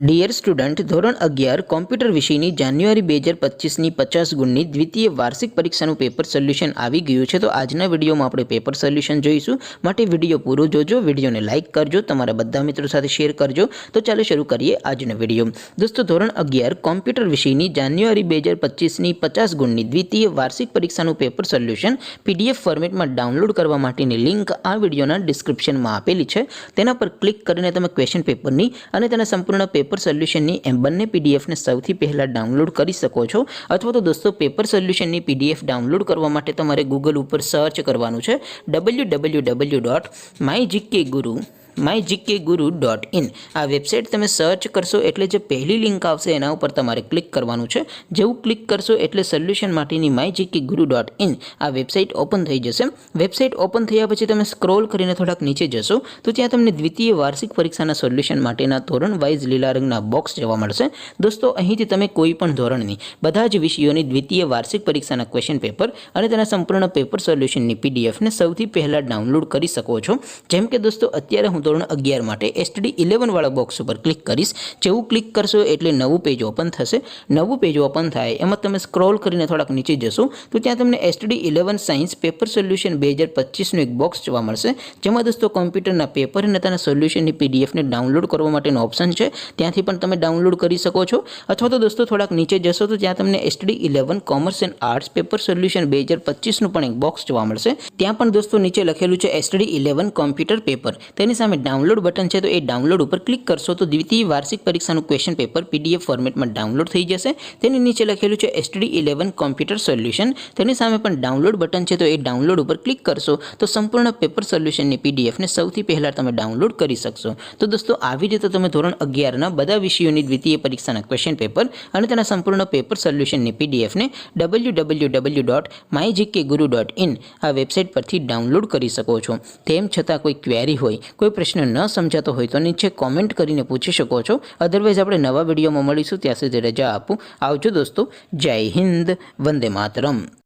Dear student, ધોરણ 11 computer વિષયની જાન્યુઆરી 2025ની 50 ગુણની દ્વિતીય વાર્ષિક પરીક્ષાનું પેપર સોલ્યુશન આવી ગયું છે। તો આજના વિડીયોમાં આપણે પેપર સોલ્યુશન જોઈશું, માટે વિડીયો પૂરો જોજો, વિડીયોને લાઇક કરજો, તમારા બધા મિત્રો સાથે શેર કરજો। તો ચાલો શરૂ કરીએ આજનો વિડીયો। દોસ્તો, ધોરણ 11 કોમ્પ્યુટર વિષયની જાન્યુઆરી 2025ની 50 ગુણની દ્વિતીય વાર્ષિક પરીક્ષાનું પેપર સોલ્યુશન પીડીએફ ફોર્મેટમાં ડાઉનલોડ કરવા માટેની લિંક આ વિડીયોના ડિસ્ક્રિપ્શનમાં આપેલી છે। તેના પર ક્લિક કરીને તમે ક્વેશ્ચન પેપરની અને તેના સંપૂર્ણ પેપર સોલ્યુશનની એમ બંને પીડીએફને સૌથી પહેલાં ડાઉનલોડ કરી શકો છો। અથવા તો દોસ્તો, પેપર સોલ્યુશનની પીડીએફ ડાઉનલોડ કરવા માટે તમારે ગૂગલ ઉપર સર્ચ કરવાનું છે www.mygkguru.in। આ વેબસાઇટ તમે સર્ચ કરશો એટલે જે પહેલી લિંક આવશે એના ઉપર તમારે ક્લિક કરવાનું છે। જેવું ક્લિક કરશો એટલે સોલ્યુશન માટેની mygkguru.in આ વેબસાઇટ ઓપન થઈ જશે। વેબસાઇટ ઓપન થયા પછી તમે સ્ક્રોલ કરીને થોડાક નીચે જશો તો ત્યાં તમને દ્વિતીય વાર્ષિક પરીક્ષાના સોલ્યુશન માટેના ધોરણ વાઇઝ લીલા રંગના બોક્સ જોવા મળશે। દોસ્તો, અહીંથી તમે કોઈ પણ ધોરણની બધા જ વિષયોની દ્વિતીય વાર્ષિક પરીક્ષાના ક્વેશ્ચન પેપર અને તેના સંપૂર્ણ પેપર સોલ્યુશનની પીડીએફને સૌથી પહેલાં ડાઉનલોડ કરી શકો છો। જેમ કે દોસ્તો, અત્યારે હું ધોરણ 11 માટે STD 11 વાળા બોક્સ ઉપર ક્લિક કરીશ। જેવું ક્લિક કરશો એટલે નવું પેજ ઓપન થશે। નવું પેજ ઓપન થાય એમાં તમે સ્ક્રોલ કરીને થોડાક નીચે જશો તો ત્યાં તમને STD 11 સાયન્સ પેપર સોલ્યુશન 2025નું એક બોક્સ જોવા મળશે, જેમાં દોસ્તો કોમ્પ્યુટરના પેપર અને તેના સોલ્યુશનની પીડીએફને ડાઉનલોડ કરવા માટેનો ઓપ્શન છે, ત્યાંથી પણ તમે ડાઉનલોડ કરી શકો છો। અથવા તો દોસ્તો થોડાક નીચે જશો તો ત્યાં તમને STD 11 commerce and arts paper solution 2025નું પણ એક બોક્સ જોવા મળશે। ત્યાં પણ દોસ્તો નીચે લખેલું છે STD 11 કોમ્પ્યુટર પેપર, તેની સામે ડાઉનલોડ બટન છે, તો એ ડાઉનલોડ ઉપર ક્લિક કરશો તો દ્વિતીય વાર્ષિક પરીક્ષાનું ક્વેશ્ચન પેપર પીડીએફ ફોર્મેટમાં ડાઉનલોડ થઈ જશે। તેની નીચે લખેલું છે STD 11 કોમ્પ્યુટર સોલ્યુશન, તેની સામે પણ ડાઉનલોડ બટન છે, તો એ ડાઉનલોડ ઉપર ક્લિક કરશો તો સંપૂર્ણ પેપર સોલ્યુશનની પીડીએફને સૌથી પહેલાં તમે ડાઉનલોડ કરી શકશો। તો દોસ્તો, આવી રીતે તમે ધોરણ 11ના બધા વિષયોની દ્વિતીય પરીક્ષાના ક્વેશ્ચન પેપર અને તેના સંપૂર્ણ પેપર સોલ્યુશનની પીડીએફને www.mygkguru.in આ વેબસાઇટ પરથી ડાઉનલોડ કરી શકો છો। તેમ છતાં કોઈ ક્વેરી હોય, કોઈ પ્રશ્ન ન સમજાતો હોય તો નીચે કોમેન્ટ કરીને પૂછી શકો છો। અધરવાઇઝ આપણે નવા વિડીયોમાં મળીશું, ત્યાં સુધી રજા આપું। આવજો દોસ્તો, જય હિન્દ, વંદે માતરમ।